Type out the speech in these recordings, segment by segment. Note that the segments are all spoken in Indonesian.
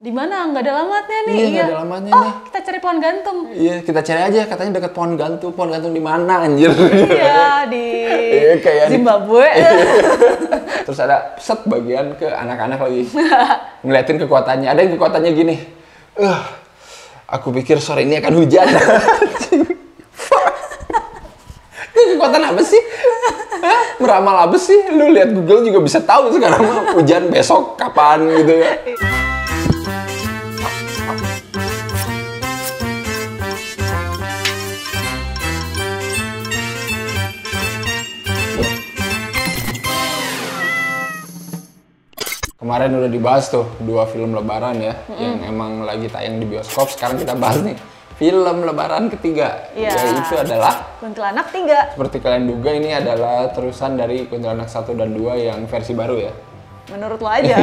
Di mana? Nggak ada alamatnya nih. Iya, nggak ada alamatnya nih. Kita cari pohon gantung. Iya, kita cari aja. Katanya dekat pohon gantung. Pohon gantung di mana, anjir? Iya, di kayak Zimbabwe. Terus ada set bagian ke anak-anak lagi. Ngeliatin kekuatannya. Ada yang kekuatannya gini. Aku pikir sore ini akan hujan. Itu kekuatan apa sih? Meramal apa sih? Lu lihat Google juga bisa tahu sekarang mah hujan besok kapan gitu ya. Kemarin udah dibahas tuh 2 film lebaran ya, yang emang lagi tayang di bioskop. Sekarang kita bahas nih film lebaran ketiga, yaitu adalah Kuntilanak 3. Seperti kalian duga, ini adalah terusan dari Kuntilanak 1 dan 2 yang versi baru ya. Menurut lo aja.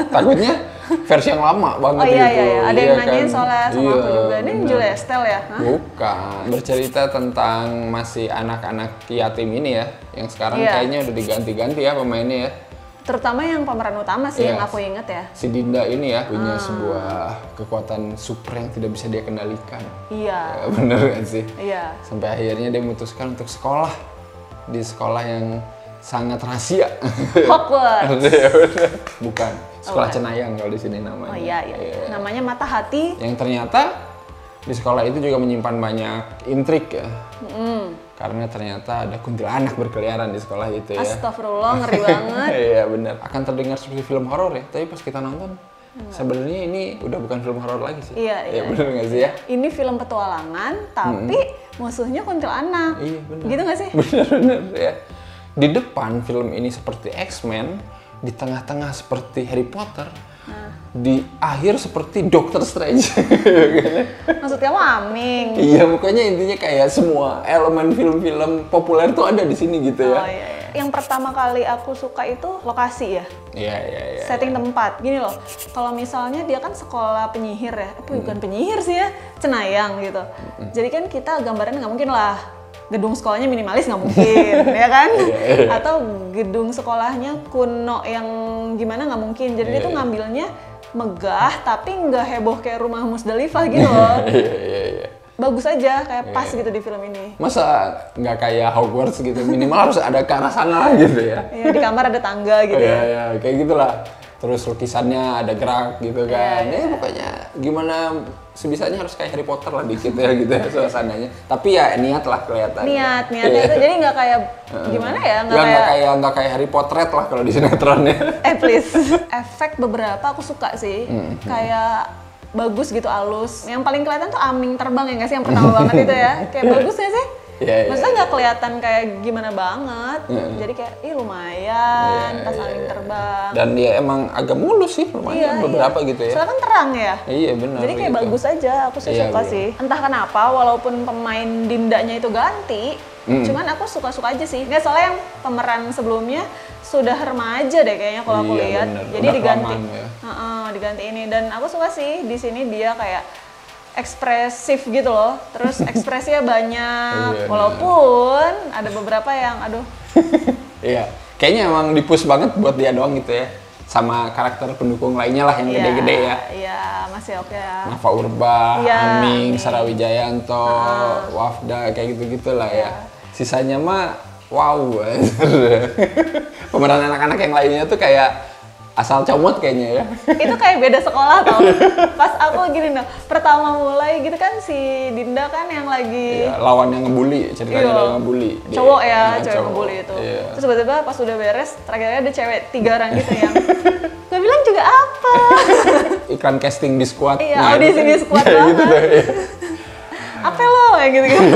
Takutnya versi yang lama banget gitu. Iya. Ada yang nanyain kan? soalnya sama aku juga. Ini Julia Estelle ya? Hah? Bukan. Bercerita tentang masih anak-anak yatim ini ya, yang sekarang kayaknya udah diganti-ganti ya pemainnya ya. Terutama yang pemeran utama sih yang aku inget ya. Si Dinda ini ya punya sebuah kekuatan super yang tidak bisa dia kendalikan. Iya. Ya, bener kan sih? Iya. Sampai akhirnya dia memutuskan untuk sekolah di sekolah yang sangat rahasia. Hogwarts. Bukan. Sekolah Cenayang kalau di sini namanya. Oh iya. Namanya Mata Hati. Yang ternyata di sekolah itu juga menyimpan banyak intrik ya. Karena ternyata ada kuntilanak berkeliaran di sekolah itu ya. Astagfirullah, ngeri banget. Iya benar. Akan terdengar seperti film horor ya, tapi pas kita nonton sebenarnya ini udah bukan film horor lagi sih. Iya. Bener nggak sih ya? Ini film petualangan, tapi musuhnya kuntilanak. Iya benar. Gitu nggak sih? Bener ya. Di depan film ini seperti X-Men, di tengah-tengah seperti Harry Potter, di akhir seperti Doctor Strange. Maksudnya mah Aming. Iya, pokoknya intinya kayak semua elemen film-film populer tuh ada di sini gitu ya. Oh iya. Yang pertama kali aku suka itu lokasi ya. Iya. Setting tempat. Gini loh, kalau misalnya dia kan sekolah penyihir ya, bukan penyihir sih ya, Cenayang gitu. Jadi kan kita gambaran nggak mungkin lah gedung sekolahnya minimalis, nggak mungkin, ya kan? Atau gedung sekolahnya kuno yang gimana, nggak mungkin. Jadi dia tuh ngambilnya megah tapi nggak heboh kayak rumah Musdalifah gitu loh. Iya. Bagus aja, kayak pas gitu di film ini. Masa nggak kayak Hogwarts gitu, minimal harus ada ke arah sana gitu ya. Iya, di kamar ada tangga gitu ya. Iya, kayak gitulah. Terus lukisannya ada gerak gitu kan. Pokoknya gimana sebisanya harus kayak Harry Potter lah dikit ya gitu ya suasananya. Tapi ya niat lah kelihatan. Niatnya itu jadi nggak kayak gimana ya? Nggak kayak Harry Potter lah kalau di sinetronnya. Please. Efek beberapa aku suka sih. Kayak bagus gitu, halus. Yang paling kelihatan tuh Aming terbang ya nggak sih, yang pertama banget itu ya. Kayak bagus ya sih? Maksudnya nggak kelihatan kayak gimana banget. Jadi kayak lumayan pas Aming terbang. Dan dia emang agak mulus sih lumayan beberapa gitu ya. Soalnya kan terang ya. Iya benar. Jadi kayak bagus aja, aku suka sih. Entah kenapa walaupun pemain Dindanya itu ganti, cuman aku suka-suka aja sih. Nggak, soalnya yang pemeran sebelumnya sudah remaja deh kayaknya kalau aku lihat. Jadi udah diganti. ya. Diganti ini, dan aku suka sih di sini dia kayak ekspresif gitu loh. Terus ekspresinya banyak. Walaupun ada beberapa yang aduh. Iya. Kayaknya emang di-push banget buat dia doang gitu ya. Sama karakter pendukung lainnya lah yang gede-gede ya. Iya, masih oke ya. Nafa Urbah, Aming, Sarah Wijayanto, Wafda, kayak gitu-gitu lah ya. Sisanya mah wow. Pemeran anak-anak yang lainnya tuh kayak asal comot kayaknya ya. Itu kayak beda sekolah tau. Pas aku gini nih, pertama mulai gitu kan si Dinda kan yang lagi lawan yang ngebully, ceritanya yang ngebully. Cowok ya, cewek ngebully itu. Terus tiba-tiba pas udah beres, terakhirnya ada cewek 3 orang gitu yang gak bilang juga apa. Iklan casting di squad. Iya, audisi di squad banget. Gitu deh. Apa lo ya gitu-gitu.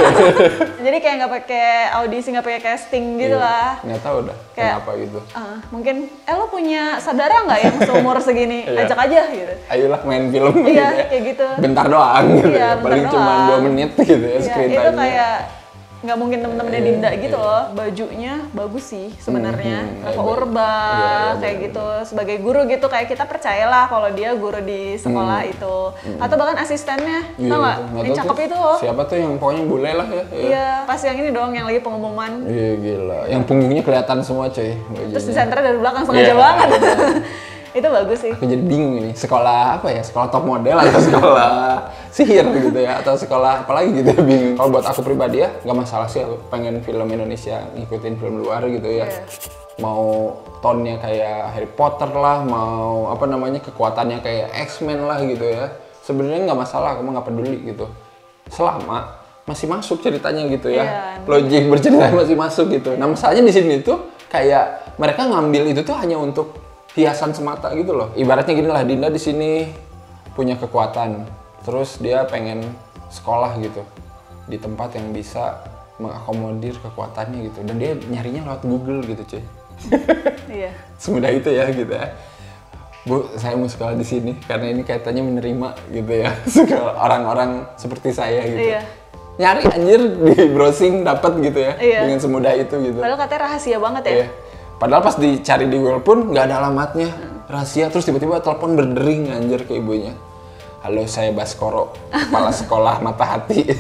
Jadi kayak nggak pakai audisi, nggak pakai casting gitu lah. Nggak tahu dah kenapa gitu. Mungkin lo punya saudara nggak yang seumur segini? Ajak aja gitu. Ayolah main film gitu ya. Kayak gitu. Bentar doang gitu. Iya, paling cuma 2 menit gitu ya screen time-nya. Itu kayak nggak mungkin temen-temennya Dinda gitu loh. Bajunya bagus sih sebenarnya. Nafa Urbah kayak gitu. Sebagai guru gitu kayak kita percayalah kalau dia guru di sekolah itu. Atau bahkan asistennya, tau nggak? Yang cakep itu loh. Siapa tuh yang pokoknya bule lah ya. Iya, pas yang ini doang yang lagi pengumuman. Iya gila. Yang punggungnya kelihatan semua coy. Terus di senternya dari belakang sengaja banget. Itu bagus sih. Aku jadi bingung ini, sekolah apa ya? Sekolah top model atau sekolah sihir gitu ya? Atau sekolah apa lagi gitu ya, bingung. Kalau buat aku pribadi ya, nggak masalah sih aku pengen film Indonesia ngikutin film luar gitu ya. Mau tonnya kayak Harry Potter lah, mau apa namanya kekuatannya kayak X-Men lah gitu ya. Sebenarnya nggak masalah, aku mah nggak peduli gitu. Selama masih masuk ceritanya gitu ya. Logik bercerita masih masuk gitu. Nah, masalahnya di sini tuh kayak mereka ngambil itu tuh hanya untuk hiasan semata gitu loh. Ibaratnya gini lah, Dinda di sini punya kekuatan, terus dia pengen sekolah gitu di tempat yang bisa mengakomodir kekuatannya gitu, dan dia nyarinya lewat Google gitu cuy. Iya. Semudah itu ya gitu ya. Bu, saya mau sekolah di sini karena ini kaitannya menerima gitu ya. Sekolah orang-orang seperti saya gitu. Iya. Nyari anjir di browsing dapat gitu ya. Iya. Dengan semudah itu gitu. Padahal katanya rahasia banget ya. Iya. Padahal pas dicari di Google pun nggak ada alamatnya, rahasia. Terus tiba-tiba telepon berdering anjir ke ibunya. Halo, saya Baskoro, kepala sekolah mata hati.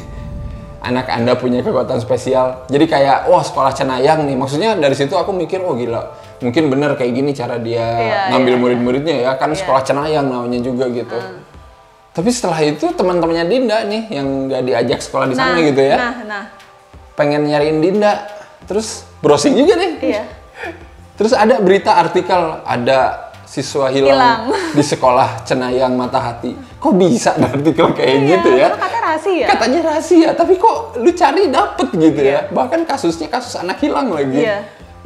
Anak Anda punya kekuatan spesial. Jadi kayak, wah sekolah Cenayang nih. Maksudnya dari situ aku mikir, oh gila. Mungkin bener kayak gini cara dia ngambil murid-muridnya ya. Kan sekolah Cenayang namanya juga gitu. Tapi setelah itu teman-temannya Dinda nih yang nggak diajak sekolah di sana gitu ya. Pengen nyariin Dinda. Terus browsing juga nih. Iya. Terus ada berita artikel, ada siswa hilang di sekolah Cenayang Mata Hati. Kok bisa ada artikel kayak gitu ya? Katanya rahasia. Katanya rahasia, tapi kok lu cari dapet gitu ya? Bahkan kasusnya kasus anak hilang lagi.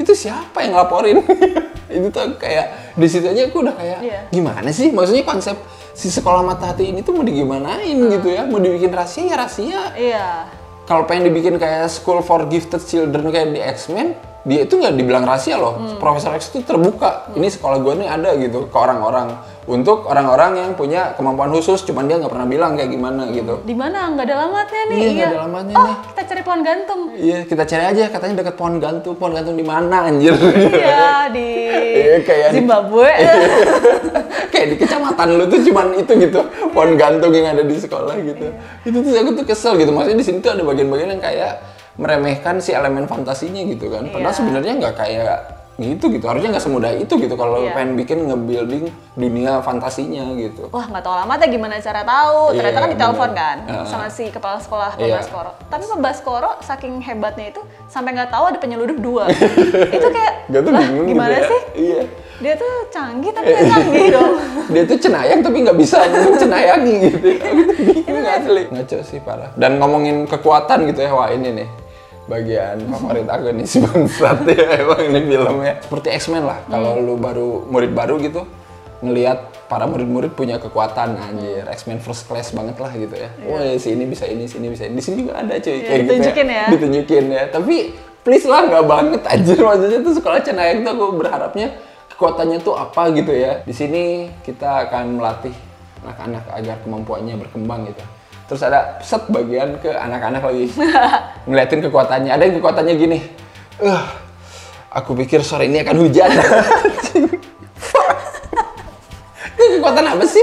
Itu siapa yang laporin? Itu tuh kayak di situ aja aku udah kayak gimana sih? Maksudnya konsep si sekolah Mata Hati ini tuh mau digimanain gitu ya? Mau dibikin rahasia ya rahasia. Iya. Kalau pengen dibikin kayak School for Gifted Children kayak di X-Men, dia itu nggak dibilang rahasia loh. Profesor X itu terbuka. Ini sekolah gue nih ada gitu ke orang-orang. Untuk orang-orang yang punya kemampuan khusus, cuman dia nggak pernah bilang kayak gimana gitu. Di mana? Nggak ada alamatnya nih. Iya, nggak ada alamatnya nih. Kita cari pohon gantung. Iya, kita cari aja. Katanya deket pohon gantung. Pohon gantung di mana anjir? Iya, di kayak Zimbabwe. Kayak di kecamatan lu tuh cuman itu gitu. Pohon gantung yang ada di sekolah gitu. Itu tuh aku tuh kesel gitu. Maksudnya di sini tuh ada bagian-bagian yang kayak meremehkan si elemen fantasinya gitu kan. Padahal sebenarnya nggak kayak gitu. Harusnya nggak semudah itu gitu kalau pengen bikin nge-building dunia fantasinya gitu. Wah, nggak tahu alamatnya gimana cara tahu. Ternyata kan ditelepon kan sama si kepala sekolah Pak Baskoro. Tapi Pak Baskoro saking hebatnya itu sampai nggak tahu ada penyeludup 2. Itu kayak lah, gimana gitu ya? Sih? Iya. Dia tuh canggih tapi nggak canggih dong. Dia tuh cenayang tapi nggak bisa cenayangi gitu. Bingung asli. Ngaco sih parah. Dan ngomongin kekuatan gitu ya, wah ini nih bagian favorit aku nih si bangsat ya emang ini filmnya. Seperti X-Men lah, kalau lu murid baru gitu ngelihat para murid-murid punya kekuatan anjir, X-Men first class banget lah gitu ya. Wah, si ini bisa ini, si ini bisa ini. Di sini juga ada cuy kayak ditunjukin gitu ya. Ditunjukin ya. Tapi please lah nggak banget anjir, maksudnya tuh sekolah Cenayang tuh aku berharapnya kekuatannya tuh apa gitu ya. Di sini kita akan melatih anak-anak agar kemampuannya berkembang gitu. Terus ada set bagian ke anak-anak lagi ngeliatin kekuatannya. Ada yang kekuatannya gini. Aku pikir sore ini akan hujan. Itu kekuatan apa sih?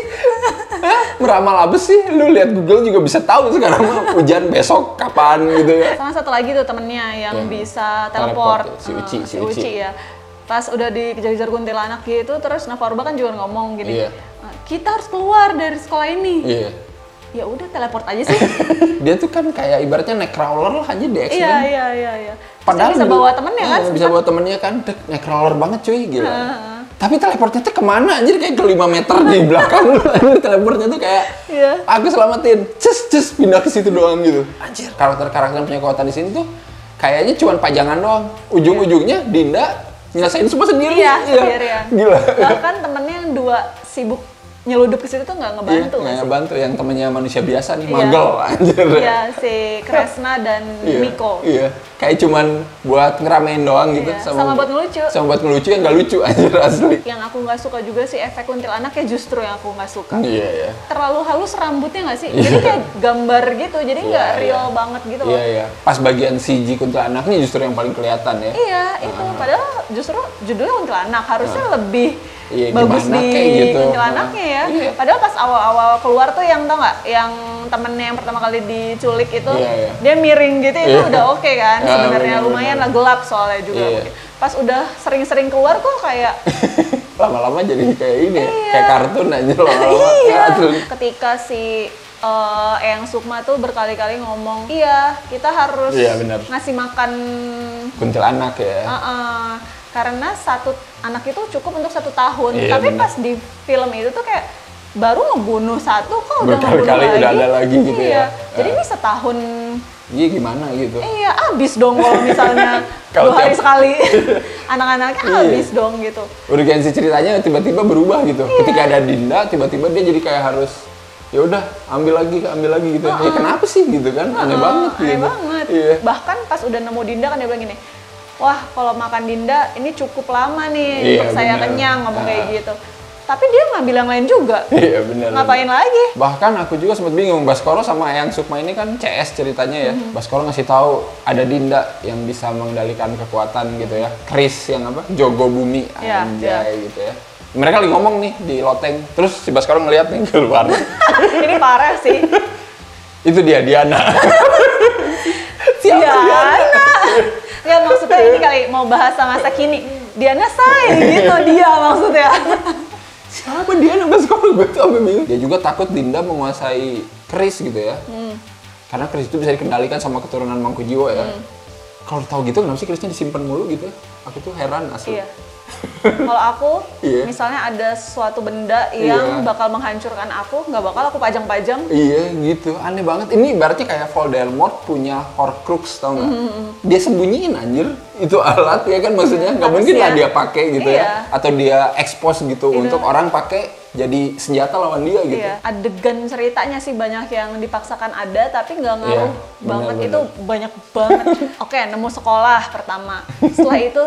Meramal apa sih? Lu lihat Google juga bisa tahu sekarang hujan besok kapan gitu ya. Sama satu lagi tuh temennya yang bisa teleport. Si Uci ya. Pas udah dikejar-kejar kuntilanak gitu, terus Navarba kan juga ngomong gini. Kita harus keluar dari sekolah ini. Ya udah teleport aja sih. Dia tuh kan kayak ibaratnya Nightcrawler lah aja di X-Men. Iya. Padahal bisa bawa temennya kan? Bisa bawa temennya kan. Nightcrawler banget cuy, gila. Tapi teleportnya tuh kemana anjir, kayak ke 5 meter di belakang lu. Teleportnya tuh kayak aku selamatin. Cus pindah ke situ doang gitu. Anjir, karakter-karakter yang punya kekuatan di sini tuh kayaknya cuma pajangan doang. Ujung-ujungnya Dinda nyelesain semua sendiri. Iya. Gila. Bahkan temennya yang 2 sibuk nyeludup ke situ tuh nggak ngebantu. Nggak ngebantu, yang temennya manusia biasa nih, magel anjir. Iya, si Kresna dan Miko. Iya, kayak cuman buat ngeramein doang gitu. Sama buat ngelucu. Sama buat ngelucu yang nggak lucu anjir asli. Yang aku nggak suka juga sih efek kuntilanaknya justru yang aku nggak suka. Iya. Terlalu halus rambutnya nggak sih? Jadi kayak gambar gitu, jadi nggak real banget gitu loh. Iya. Pas bagian CG kuntilanaknya justru yang paling kelihatan ya. Iya, itu. Padahal justru judulnya kuntilanak, harusnya lebih bagus di gitu. kuntilanaknya ya. Padahal pas awal-awal keluar tuh yang tau nggak, yang temennya yang pertama kali diculik itu dia miring gitu, itu udah oke kan sebenarnya, lumayan lah, gelap soalnya juga. Pas udah sering-sering keluar kok kayak lama-lama jadi kayak ini ya, kayak kartun aja lama-lama. Kartun. Ketika si Eyang Sukma tuh berkali-kali ngomong, iya kita harus bener. ngasih makan Kuntilanak ya. Karena satu anak itu cukup untuk 1 tahun. Iya, Tapi bener. pas di film itu tuh kayak baru ngebunuh 1 kok udah ngebunuh Berkali-kali lagi. udah ada lagi gitu ya. Jadi ini setahun. Iya gimana gitu. Iya, abis dong kalau misalnya Kalau 2 hari tiap- sekali. Anak-anaknya abis dong gitu. Urgensi ceritanya tiba-tiba berubah gitu. Ketika ada Dinda, tiba-tiba dia jadi kayak harus ya udah ambil lagi gitu. Ya kenapa sih gitu kan? Aneh banget Aneh gitu. banget. Iya. Bahkan pas udah nemu Dinda kan dia bilang gini, wah kalau makan Dinda ini cukup lama nih Iya, untuk saya bener. kenyang, ngomong kayak gitu. Tapi dia nggak bilang lain juga. Iya benar. Ngapain lagi? Bahkan aku juga sempat bingung, Baskoro sama Eyang Sukma ini kan CS ceritanya ya. Baskoro ngasih tahu ada Dinda yang bisa mengendalikan kekuatan gitu ya. Chris yang apa? Jogo Bumi Iya, anjay gitu ya. Mereka lagi ngomong nih di loteng, terus si Baskoro ngeliat nih keluar. Ini parah sih. Itu dia Diana. Siapa Diana. Nggak, maksudnya ini kali mau bahasa masa kini. Diana say gitu dia maksudnya. Siapa Diana Baskoro? Gue tuh sampai bingung. Dia juga takut Dinda menguasai Chris gitu ya. Karena Chris itu bisa dikendalikan sama keturunan Mangkujiwo ya. Kalau tahu gitu kenapa sih Chrisnya disimpan mulu gitu? Aku tuh heran asli. Iya. Kalau aku, Iya. misalnya ada suatu benda yang bakal menghancurkan aku, nggak bakal aku pajang-pajang. Iya gitu, aneh banget. Ini ibaratnya kayak Voldemort punya Horcrux, tau nggak? Dia sembunyiin anjir, itu alat ya kan maksudnya. Nggak mungkin lah dia pakai gitu Iya. ya. Atau dia expose gitu untuk orang pakai jadi senjata lawan dia gitu. Iya. Adegan ceritanya sih banyak yang dipaksakan ada, tapi nggak ngaruh Iya, banget. benar-benar. Itu banyak banget. Oke, nemu sekolah pertama. Setelah itu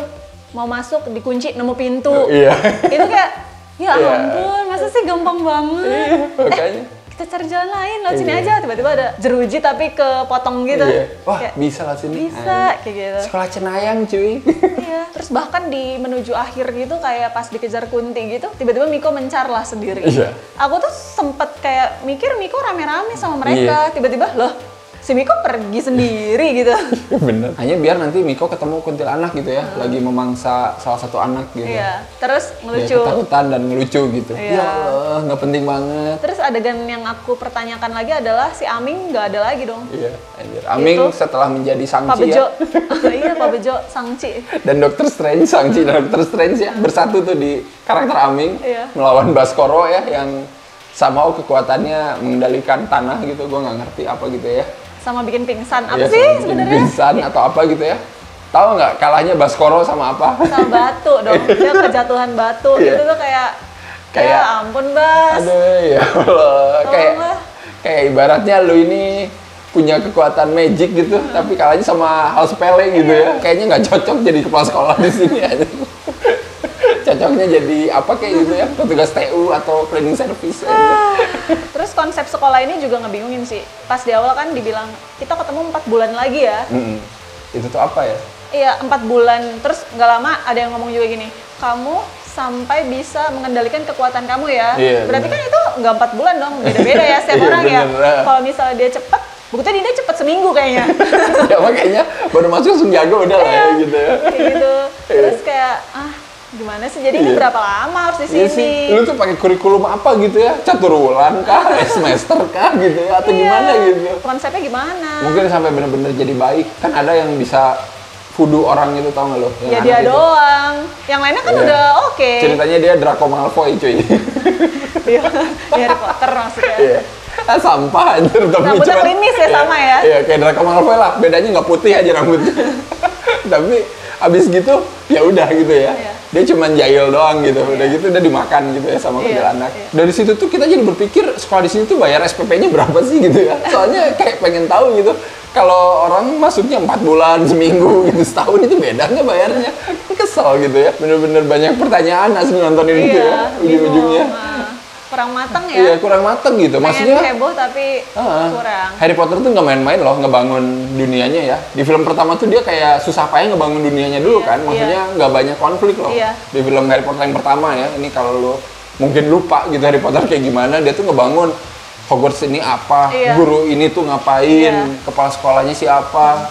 mau masuk dikunci, nemu pintu. Iya. Itu kayak, ya Iya. ampun, masa sih gampang banget. Makanya. Kita cari jalan lain, lewat sini Iya. aja. Tiba-tiba ada jeruji tapi kepotong gitu. Iya. Wah, Kayak, bisa lah sini. bisa, kayak gitu. Sekolah Cenayang cuy. Iya, terus bahkan di menuju akhir gitu kayak pas dikejar Kunti gitu, tiba-tiba Miko mencar lah sendiri. Iya. Aku tuh sempet kayak mikir Miko rame-rame sama mereka, tiba-tiba loh si Miko pergi sendiri gitu. Bener. Hanya biar nanti Miko ketemu kuntilanak gitu ya, lagi memangsa salah satu anak gitu. Iya, terus Dia ngelucu. ketakutan dan ngelucu gitu. Iya. Ya Allah, nggak penting banget. Terus adegan yang aku pertanyakan lagi adalah si Aming nggak ada lagi dong. Iya, anjir. Aming Itu. setelah menjadi Pak Sangci Bejo, ya. iya Pak Bejo, Sangci. Dan Dr. Strange, Sangci dan Dr. Strange ya bersatu tuh di karakter Aming Iya. melawan Baskoro ya yang sama kekuatannya mengendalikan tanah gitu. Gue nggak ngerti apa gitu ya. Sama bikin pingsan. Apa Iya, sih sama bikin sebenarnya? pingsan atau apa gitu ya. Tahu nggak kalahnya Baskoro sama apa? Sama batu dong, dia kejatuhan batu. Iya. Itu tuh kayak, Kayak- ya ampun Bas. Aduh ya Allah. Tolonglah. Kayak ibaratnya lu ini punya kekuatan magic gitu, tapi kalahnya sama hal sepele gitu ya. Kayaknya nggak cocok jadi kepala sekolah di sini aja. Cocoknya jadi apa kayak gitu ya, petugas TU atau cleaning service. Terus konsep sekolah ini juga ngebingungin sih. Pas di awal kan dibilang, kita ketemu 4 bulan lagi ya. Itu tuh apa ya? Iya, 4 bulan. Terus nggak lama ada yang ngomong juga gini, kamu sampai bisa mengendalikan kekuatan kamu ya. Iya, Berarti bener. kan itu nggak 4 bulan dong, beda-beda ya setiap Iya, orang ya. bener. Kalau misalnya dia cepet, buktinya dia cepet seminggu kayaknya. Ya makanya baru masuk langsung jago udah lah ya gitu ya. Kayak gitu. Terus kayak, gimana sih? Jadi ini Iya. berapa lama harus di Iya sih. sini? Lu tuh pakai kurikulum apa gitu ya? Catur wulan kah? Semester kah gitu ya? Atau gimana gitu? Konsepnya gimana? Mungkin sampai bener-bener jadi baik. Kan ada yang bisa voodoo orang itu, tau nggak lo? Yang Ya anak dia itu. doang. Yang lainnya kan Iya. udah oke. Ceritanya dia Draco Malfoy cuy. Iya, di Harry Potter maksudnya. Iya. Sampah anjir tapi Rambutnya cuman- klimis ya, sama ya? Iya, kayak Draco Malfoy lah. Bedanya nggak putih aja rambutnya. Tapi abis gitu ya udah gitu ya. Iya. Dia cuman jahil doang gitu. Udah gitu udah dimakan gitu ya sama Iya, kuntilanak. iya. Dari situ tuh kita jadi berpikir sekolah di sini tuh bayar SPP-nya berapa sih gitu ya. Soalnya kayak pengen tahu gitu. Kalau orang masuknya 4 bulan, seminggu gitu, setahun itu beda nggak bayarnya? Kesel gitu ya. Bener-bener banyak pertanyaan asli nontonin itu ya. Ujung-ujungnya. bingung. Kurang matang ya. Iya, kurang mateng gitu. Pengen Maksudnya heboh tapi kurang. Harry Potter tuh nggak main-main loh ngebangun dunianya ya. Di film pertama tuh dia kayak susah payah ngebangun dunianya dulu kan. Maksudnya nggak banyak konflik loh. Iya. Di film Harry Potter yang pertama ya. Ini kalau lo mungkin lupa gitu Harry Potter kayak gimana, dia tuh ngebangun Hogwarts ini apa, Iya. guru ini tuh ngapain, Iya. kepala sekolahnya siapa,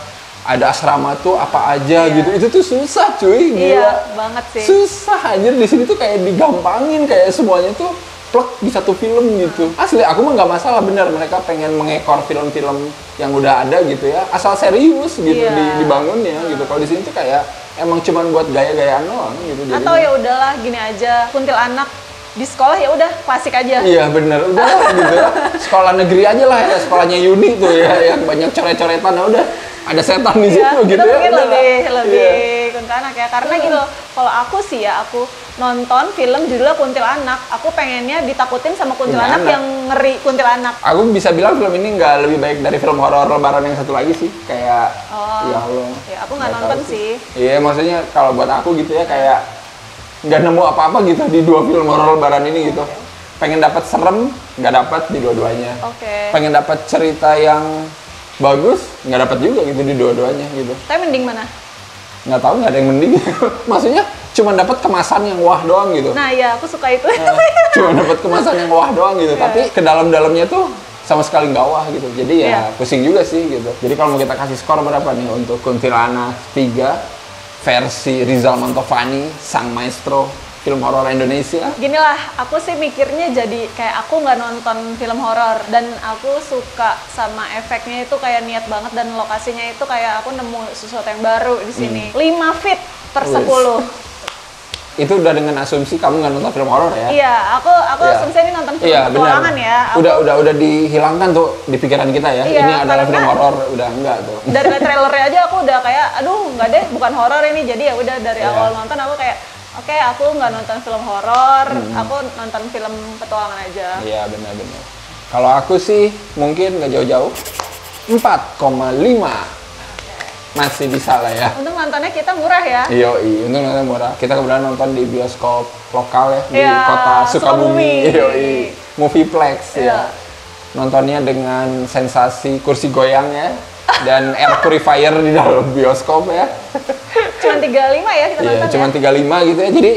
ada asrama tuh apa aja Iya. gitu. Itu tuh susah cuy, gila. Iya, banget sih. Susah anjir, di sini tuh kayak digampangin, kayak semuanya tuh plek di satu film gitu. Asli aku mah nggak masalah, bener mereka pengen mengekor film-film yang udah ada gitu ya, asal serius gitu Iya. dibangunnya gitu. Kalau di sini tuh kayak emang cuman buat gaya-gayaan doang gitu. Atau ya udahlah gini aja, kuntilanak di sekolah ya udah klasik aja. Iya bener, udah lah gitu ya. Sekolah negeri aja lah ya, sekolahnya Yuni tuh ya, yang banyak coret-coretan, nah udah ada setan di situ Iya, gitu kita ya. mungkin udah lah. lebih Iya. kuntilanak ya, karena gitu. Kalau aku sih ya, aku nonton film judulnya kuntilanak, aku pengennya ditakutin sama kuntilanak Kuntilanak. yang ngeri kuntilanak. Aku bisa bilang film ini nggak lebih baik dari film horor Lebaran yang satu lagi sih, kayak ya Allah. Ya aku nggak Nggak nonton tahu sih. Iya, maksudnya kalau buat aku gitu ya, kayak nggak nemu apa-apa gitu di dua film horor Lebaran ini gitu. Pengen dapat serem, nggak dapat di dua-duanya. Oke. Pengen dapat cerita yang bagus, nggak dapat juga gitu di dua-duanya gitu. Tapi mending mana? Nggak tahu, nggak ada yang mending. Maksudnya cuma dapat kemasan yang wah doang gitu. Nah ya, aku suka itu. Cuma dapat kemasan yang wah doang gitu. Tapi ke dalam-dalamnya tuh sama sekali nggak wah gitu. Jadi ya Iya. pusing juga sih gitu. Jadi kalau mau kita kasih skor berapa nih untuk Kuntilanak 3 versi Rizal Mantovani, sang maestro film horor Indonesia? Gini lah, aku sih mikirnya jadi kayak aku nggak nonton film horor dan aku suka sama efeknya itu kayak niat banget dan lokasinya itu kayak aku nemu sesuatu yang baru di sini. 5 feet per Wes. 10. Itu udah dengan asumsi kamu nggak nonton film horor ya? Iya, aku Iya. asumsi ini nonton film Iya, petualangan benar. ya. Aku Udah dihilangkan tuh di pikiran kita ya. Iya, Ini adalah karena- film horor, udah enggak tuh. dari trailernya aja aku udah kayak, aduh nggak deh, bukan horor ini. Jadi ya udah dari Iya. awal nonton aku kayak, oke, aku nggak nonton film horor, aku nonton film petualangan aja. Iya, benar-benar. Kalau aku sih mungkin nggak jauh-jauh. 4,5. Masih bisa lah ya. Untuk nontonnya kita murah ya. Yoi, untung nonton murah. Kita kebetulan nonton di bioskop lokal ya, di Iya, kota Sukabumi. Sukabumi. Yoi, Movieplex ya. Iya. Nontonnya dengan sensasi kursi goyang ya, dan air purifier di dalam bioskop ya. Cuman 35 ya kita Iya, nonton cuman ya. 35 gitu ya. Jadi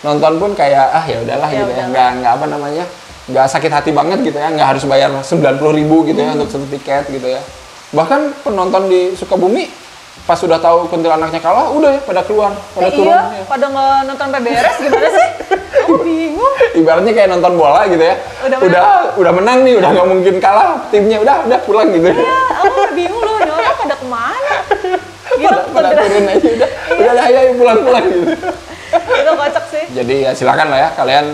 nonton pun kayak ya udahlah Ya gitu ya. udahlah. Nggak apa namanya? Nggak sakit hati banget gitu ya. Nggak harus bayar 90.000 gitu ya untuk satu tiket gitu ya. Bahkan penonton di Sukabumi pas sudah tahu kuntilanaknya kalah, udah ya pada keluar, pada turun. Iya, pada nggak nonton PBRS gimana sih? Aku bingung. Ibaratnya kayak nonton bola gitu ya. Udah menang nih, udah nggak mungkin kalah timnya, udah pulang gitu. Ya, aku udah bingung loh, ini orang pada kemana? Gitu, pada turun aja udah ayo pulang gitu. itu kocak sih. Jadi ya silakan lah ya kalian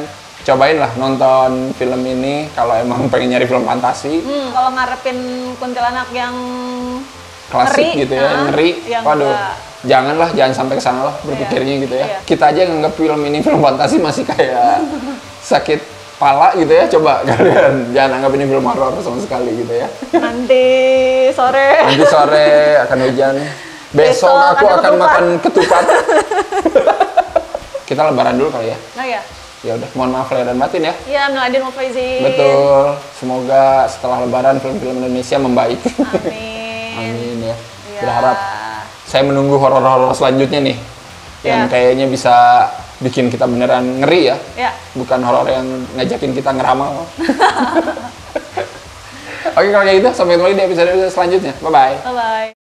cobain lah nonton film ini kalau emang pengen nyari film fantasi. Kalau ngarepin kuntilanak yang Klasik ngeri, gitu ya, ngeri. yang Waduh, enggak. jangan sampai ke sana lah berpikirnya gitu ya. Iya. Kita aja nganggap film ini film fantasi masih kayak sakit pala gitu ya. Coba kalian jangan anggap ini film horor sama sekali gitu ya. Nanti sore. Nanti sore akan hujan. Besok Besok aku ada akan ketupat. makan ketupat. Kita lebaran dulu kali ya. Nah ya, Ya udah, mohon maaf lahir dan batin ya. ya minal aidin wal faizin. Betul. Semoga setelah lebaran film-film Indonesia membaik. Amin. Amin ya. Iya. Berharap saya menunggu horor-horor selanjutnya nih. Yang Ya. kayaknya bisa bikin kita beneran ngeri ya. Ya, Bukan horor yang ngajakin kita ngeramal. Oke, kalau kayak gitu sampai ketemu lagi di episode selanjutnya. Bye bye. bye bye.